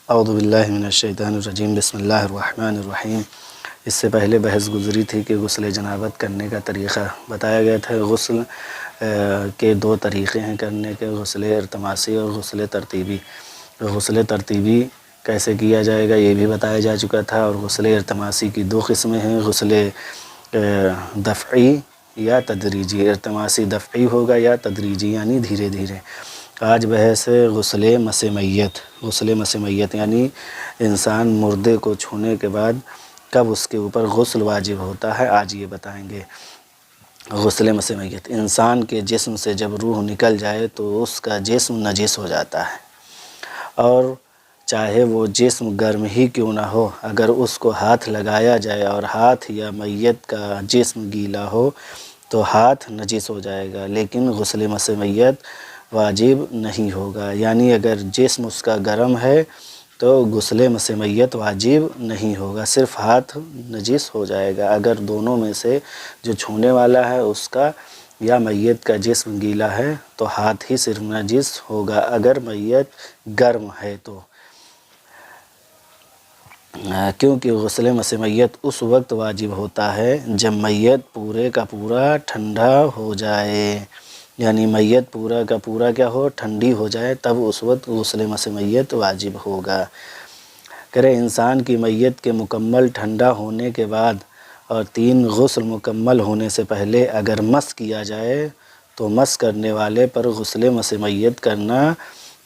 اعوذ باللہ من الشیطان الرجیم، بسم اللہ الرحمن الرحیم۔ اس سے پہلے بحث گزری تھی کہ غسل جنابت کرنے کا طریقہ بتایا گیا تھا۔ غسل کے دو طریقے ہیں کرنے کے، غسل ارتماسی اور غسل ترتیبی۔ غسل ترتیبی کیسے کیا جائے گا یہ بھی بتایا جا چکا تھا، اور غسل ارتماسی کی دو قسمیں ہیں، غسل دفعی یا تدریجی۔ ارتماسی دفعی ہوگا یا تدریجی یعنی دھیرے دھیرے۔ آج بحث ہے غسل مس میت۔ غسل مس میت یعنی انسان مردے کو چھونے کے بعد کب اس کے اوپر غسل واجب ہوتا ہے، آج یہ بتائیں گے۔ غسل مس میت، انسان کے جسم سے جب روح نکل جائے تو اس کا جسم نجس ہو جاتا ہے، اور چاہے وہ جسم گرم ہی کیوں نہ ہو، اگر اس کو ہاتھ لگایا جائے اور ہاتھ یا میت کا جسم گیلا ہو تو ہاتھ نجس ہو جائے گا، لیکن غسل مس میت واجب نہیں ہوگا۔ یعنی اگر جسم اس کا گرم ہے تو غسل مس میت واجب نہیں ہوگا، صرف ہاتھ نجس ہو جائے گا۔ اگر دونوں میں سے جو چھونے والا ہے اس کا یا میت کا جسم گیلا ہے تو ہاتھ ہی صرف نجس ہوگا، اگر میت گرم ہے تو، کیونکہ غسل مس میت اس وقت واجب ہوتا ہے جب میت پورے کا پورا ٹھنڈا ہو جائے، یعنی میت پورا کا پورا کیا ہو، ٹھنڈی ہو جائے، تب اس وقت غسل مس میت واجب ہوگا۔ کرے انسان کی میت کے مکمل ٹھنڈا ہونے کے بعد اور 3 غسل مکمل ہونے سے پہلے اگر مس کیا جائے تو مس کرنے والے پر غسل مس میت کرنا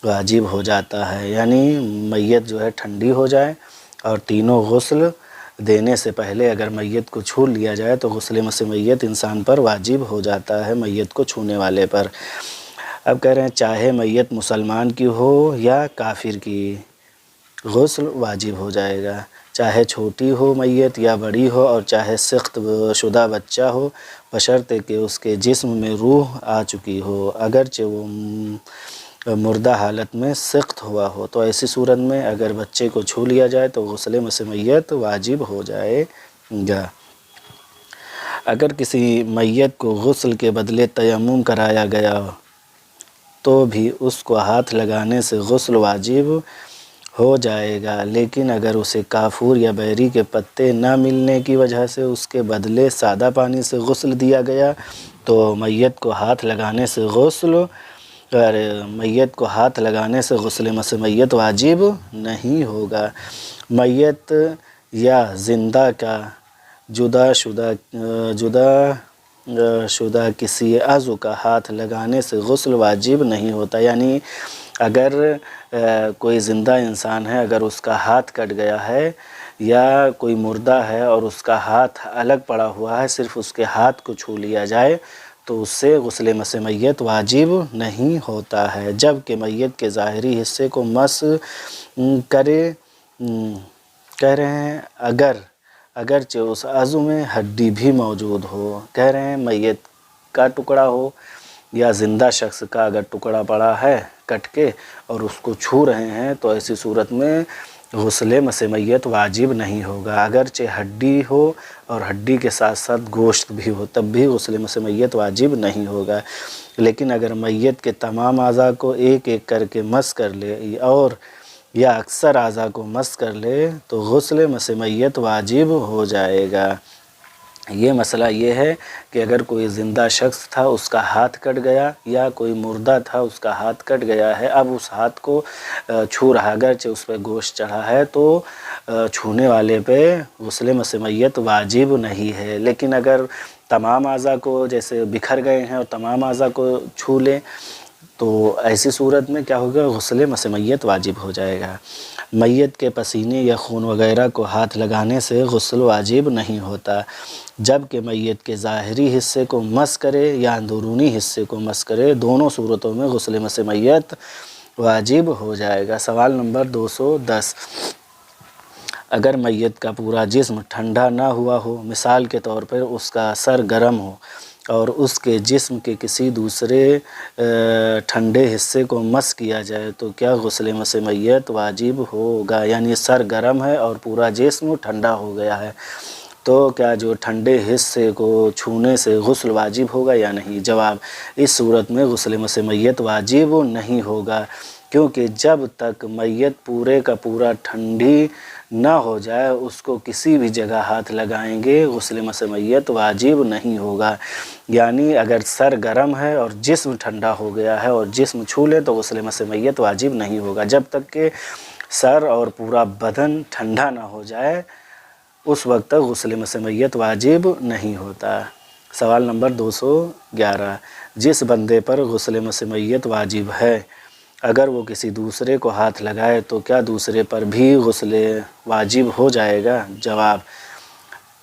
واجب ہو جاتا ہے۔ یعنی میت جو ہے ٹھنڈی ہو جائے اور تینوں غسل دینے سے پہلے اگر میت کو چھو لیا جائے تو غسل مس میت انسان پر واجب ہو جاتا ہے، میت کو چھونے والے پر۔ اب کہہ رہے ہیں چاہے میت مسلمان کی ہو یا کافر کی، غسل واجب ہو جائے گا، چاہے چھوٹی ہو میت یا بڑی ہو، اور چاہے سخت شدہ بچہ ہو، بشرطے کہ اس کے جسم میں روح آ چکی ہو، اگرچہ وہ مردہ حالت میں سخت ہوا ہو، تو ایسی صورت میں اگر بچے کو چھو لیا جائے تو غسل مس میت واجب ہو جائے گا۔ اگر کسی میت کو غسل کے بدلے تیمم کرایا گیا تو بھی اس کو ہاتھ لگانے سے غسل واجب ہو جائے گا، لیکن اگر اسے کافور یا بیری کے پتے نہ ملنے کی وجہ سے اس کے بدلے سادہ پانی سے غسل دیا گیا تو میت کو ہاتھ لگانے سے غسل مس میت واجب نہیں ہوگا۔ میت یا زندہ کا جدا شدہ کسی عضو کا ہاتھ لگانے سے غسل واجب نہیں ہوتا۔ یعنی اگر کوئی زندہ انسان ہے، اگر اس کا ہاتھ کٹ گیا ہے یا کوئی مردہ ہے اور اس کا ہاتھ الگ پڑا ہوا ہے، صرف اس کے ہاتھ کو چھو لیا جائے تو اس سے غسل مس میت واجب نہیں ہوتا ہے، جبکہ میت کے ظاہری حصے کو مس کرے۔ کہہ رہے ہیں اگرچہ اس عضو میں ہڈی بھی موجود ہو، کہہ رہے ہیں میت کا ٹکڑا ہو یا زندہ شخص کا اگر ٹکڑا پڑا ہے کٹ کے اور اس کو چھو رہے ہیں تو ایسی صورت میں غسل مس میت واجب نہیں ہوگا، اگرچہ ہڈی ہو اور ہڈی کے ساتھ ساتھ گوشت بھی ہو تب بھی غسل مس میت واجب نہیں ہوگا۔ لیکن اگر میت کے تمام اعضاء کو ایک ایک کر کے مس کر لے اور یا اکثر اعضاء کو مس کر لے تو غسل مس میت واجب ہو جائے گا۔ یہ مسئلہ یہ ہے کہ اگر کوئی زندہ شخص تھا اس کا ہاتھ کٹ گیا یا کوئی مردہ تھا اس کا ہاتھ کٹ گیا ہے، اب اس ہاتھ کو چھو رہا، اگرچہ اس پہ گوشت چڑھا ہے تو چھونے والے پہ غسل مس میت واجب نہیں ہے، لیکن اگر تمام اعضاء کو جیسے بکھر گئے ہیں اور تمام اعضاء کو چھو لیں تو ایسی صورت میں کیا ہوگا، غسل مس میت واجب ہو جائے گا۔ میت کے پسینے یا خون وغیرہ کو ہاتھ لگانے سے غسل واجب نہیں ہوتا، جبکہ میت کے ظاہری حصے کو مس کرے یا اندرونی حصے کو مس کرے، دونوں صورتوں میں غسل مس میت واجب ہو جائے گا۔ سوال نمبر 210، اگر میت کا پورا جسم ٹھنڈا نہ ہوا ہو، مثال کے طور پر اس کا سر گرم ہو اور اس کے جسم کے کسی دوسرے ٹھنڈے حصے کو مس کیا جائے تو کیا غسل مس میت واجب ہوگا؟ یعنی سر گرم ہے اور پورا جسم ٹھنڈا ہو گیا ہے تو کیا جو ٹھنڈے حصے کو چھونے سے غسل واجب ہوگا یا نہیں؟ جواب، اس صورت میں غسل مس میت واجب نہیں ہوگا، کیونکہ جب تک میت پورے کا پورا ٹھنڈی نہ ہو جائے اس کو کسی بھی جگہ ہاتھ لگائیں گے غسل مس میت واجب نہیں ہوگا۔ یعنی اگر سر گرم ہے اور جسم ٹھنڈا ہو گیا ہے اور جسم چھو لے تو غسل مس میت واجب نہیں ہوگا، جب تک کہ سر اور پورا بدن ٹھنڈا نہ ہو جائے اس وقت تک غسل مس میت واجب نہیں ہوتا۔ سوال نمبر 211، جس بندے پر غسل مس میت واجب ہے اگر وہ کسی دوسرے کو ہاتھ لگائے تو کیا دوسرے پر بھی غسل واجب ہو جائے گا؟ جواب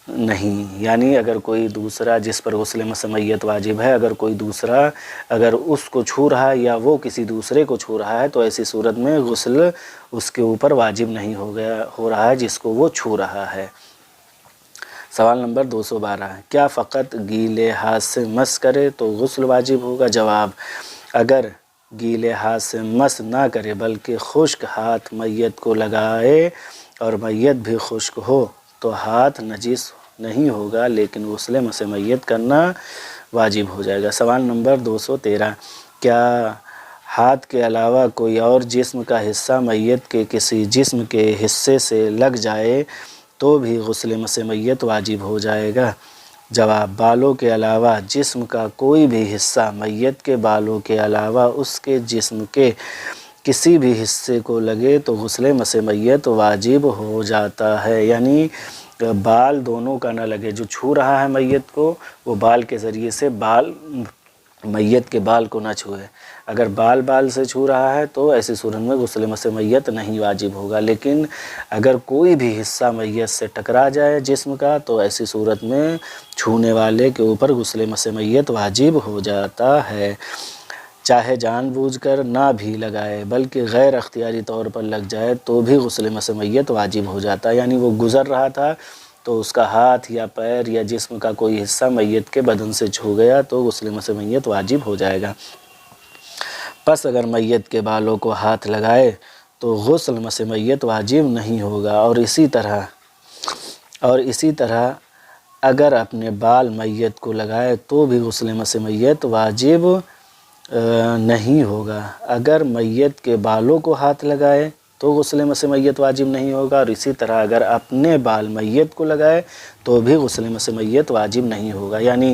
نہیں، یعنی اگر کوئی دوسرا جس پر غسل مس میت واجب ہے اگر کوئی دوسرا اگر اس کو چھو رہا ہے یا وہ کسی دوسرے کو چھو رہا ہے تو ایسی صورت میں غسل اس کے اوپر واجب نہیں ہو رہا ہے جس کو وہ چھو رہا ہے۔ سوال نمبر 212، کیا فقط گیلے ہاتھ سے مس کرے تو غسل واجب ہوگا؟ جواب، اگر گیلے ہاتھ سے مس نہ کرے بلکہ خشک ہاتھ میت کو لگائے اور میت بھی خشک ہو تو ہاتھ نجس نہیں ہوگا لیکن غسل مس میت کرنا واجب ہو جائے گا۔ سوال نمبر 213، کیا ہاتھ کے علاوہ کوئی اور جسم کا حصہ میت کے کسی جسم کے حصے سے لگ جائے تو بھی غسل مس میت واجب ہو جائے گا؟ جواب، بالوں کے علاوہ جسم کا کوئی بھی حصہ میت کے بالوں کے علاوہ اس کے جسم کے کسی بھی حصے کو لگے تو غسل مس میت واجب ہو جاتا ہے۔ یعنی بال دونوں کا نہ لگے، جو چھو رہا ہے میت کو وہ بال کے ذریعے سے میت کے بال کو نہ چھوئے، اگر بال سے چھو رہا ہے تو ایسی صورت میں غسل مس میت نہیں واجب ہوگا، لیکن اگر کوئی بھی حصہ میت سے ٹکرا جائے جسم کا تو ایسی صورت میں چھونے والے کے اوپر غسل مس میت واجب ہو جاتا ہے، چاہے جان بوجھ کر نہ بھی لگائے بلکہ غیر اختیاری طور پر لگ جائے تو بھی غسل مس میت واجب ہو جاتا ہے۔ یعنی وہ گزر رہا تھا تو اس کا ہاتھ یا پیر یا جسم کا کوئی حصہ میت کے بدن سے چھو گیا تو غسل مس میت واجب ہو جائے گا۔ پس اگر میت کے بالوں کو ہاتھ لگائے تو غسل مس میت واجب نہیں ہوگا، اور اسی طرح اگر اپنے بال میت کو لگائے تو بھی غسل مس میت واجب نہیں ہوگا۔ اگر میت کے بالوں کو ہاتھ لگائے تو غسل مس میت واجب نہیں ہوگا، اور اسی طرح اگر اپنے بال میت کو لگائے تو بھی غسل مس میت واجب نہیں ہوگا۔ یعنی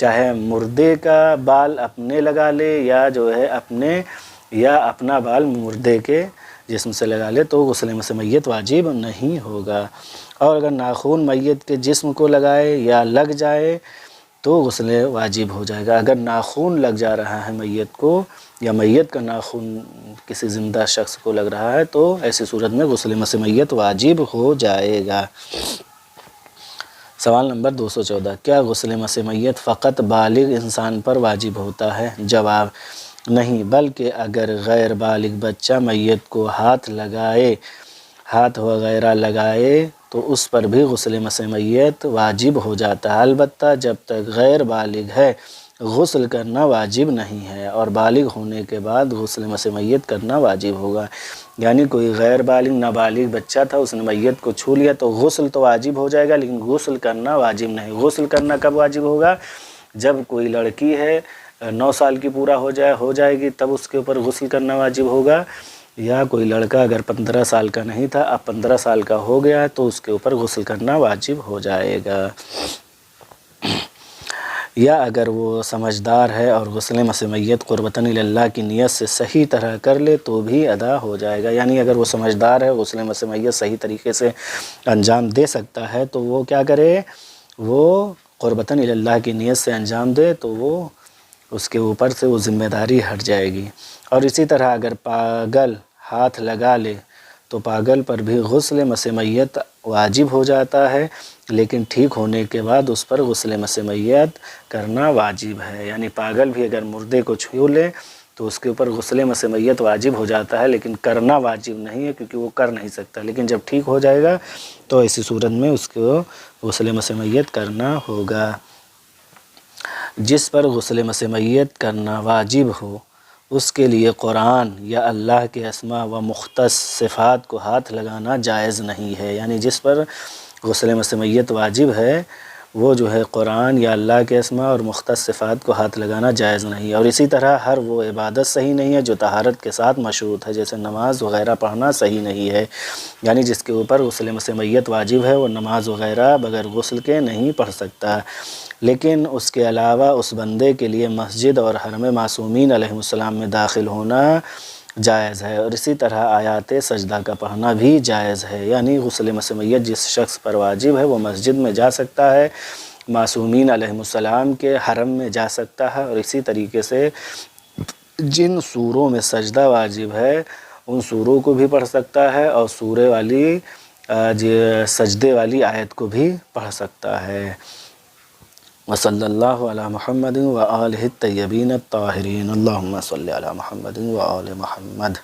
چاہے مردے کا بال اپنے لگا لے یا جو ہے اپنا بال مردے کے جسم سے لگا لے تو غسل مس میت واجب نہیں ہوگا، اور اگر ناخن میت کے جسم کو لگائے یا لگ جائے تو غسل واجب ہو جائے گا۔ اگر ناخن لگ جا رہا ہے میت کو یا میت کا ناخن کسی زندہ شخص کو لگ رہا ہے تو ایسی صورت میں غسل مس میت واجب ہو جائے گا۔ سوال نمبر 214، کیا غسل مس میت فقط بالغ انسان پر واجب ہوتا ہے؟ جواب، نہیں، بلکہ اگر غیر بالغ بچہ میت کو ہاتھ وغیرہ لگائے تو اس پر بھی غسل مس میت واجب ہو جاتا ہے، البتہ جب تک غیر بالغ ہے غسل کرنا واجب نہیں ہے، اور بالغ ہونے کے بعد غسل مس میت کرنا واجب ہوگا۔ یعنی کوئی غیر بالغ نابالغ بچہ تھا اس نے میت کو چھو لیا تو غسل تو واجب ہو جائے گا لیکن غسل کرنا واجب نہیں۔ غسل کرنا کب واجب ہوگا؟ جب کوئی لڑکی ہے 9 سال کی پورا ہو جائے گی تب اس کے اوپر غسل کرنا واجب ہوگا، یا کوئی لڑکا اگر 15 سال کا نہیں تھا اب 15 سال کا ہو گیا ہے تو اس کے اوپر غسل کرنا واجب ہو جائے گا، یا اگر وہ سمجھدار ہے اور غسل مس میت قربتاً اللہ کی نیت سے صحیح طرح کر لے تو بھی ادا ہو جائے گا۔ یعنی اگر وہ سمجھدار ہے غسل مس میت صحیح طریقے سے انجام دے سکتا ہے تو وہ کیا کرے، وہ قربتاً اللہ کی نیت سے انجام دے تو وہ اس کے اوپر سے وہ ذمہ داری ہٹ جائے گی۔ اور اسی طرح اگر پاگل ہاتھ لگا لے تو پاگل پر بھی غسل مس میت واجب ہو جاتا ہے لیکن ٹھیک ہونے کے بعد اس پر غسل مس میت کرنا واجب ہے۔ یعنی پاگل بھی اگر مردے کو چھو لے تو اس کے اوپر غسل مس میت واجب ہو جاتا ہے لیکن کرنا واجب نہیں ہے کیونکہ وہ کر نہیں سکتا، لیکن جب ٹھیک ہو جائے گا تو ایسی صورت میں اس کو غسل مس میت کرنا ہوگا۔ جس پر غسل مس میت کرنا واجب ہو اس کے لیے قرآن یا اللہ کے اسماء و مختص صفات کو ہاتھ لگانا جائز نہیں ہے۔ یعنی جس پر غسل مس میت واجب ہے وہ جو ہے قرآن یا اللہ کے اسماء اور مختص صفات کو ہاتھ لگانا جائز نہیں ہے۔ اور اسی طرح ہر وہ عبادت صحیح نہیں ہے جو طہارت کے ساتھ مشروط ہے، جیسے نماز وغیرہ پڑھنا صحیح نہیں ہے، یعنی جس کے اوپر غسل مسمیت واجب ہے وہ نماز وغیرہ بغیر غسل کے نہیں پڑھ سکتا، لیکن اس کے علاوہ اس بندے کے لیے مسجد اور حرم معصومین علیہ السلام میں داخل ہونا جائز ہے۔ اور اسی طرح آیات سجدہ کا پڑھنا بھی جائز ہے، یعنی غسل مسمیت جس شخص پر واجب ہے وہ مسجد میں جا سکتا ہے، معصومین علیہ السلام کے حرم میں جا سکتا ہے، اور اسی طریقے سے جن سوروں میں سجدہ واجب ہے ان سوروں کو بھی پڑھ سکتا ہے، اور سورے والی سجدے والی آیت کو بھی پڑھ سکتا ہے۔ وصلی اللہ علی محمد وآلہ الطیبین الطاہرین، اللہم صلی علی محمد وآل محمد۔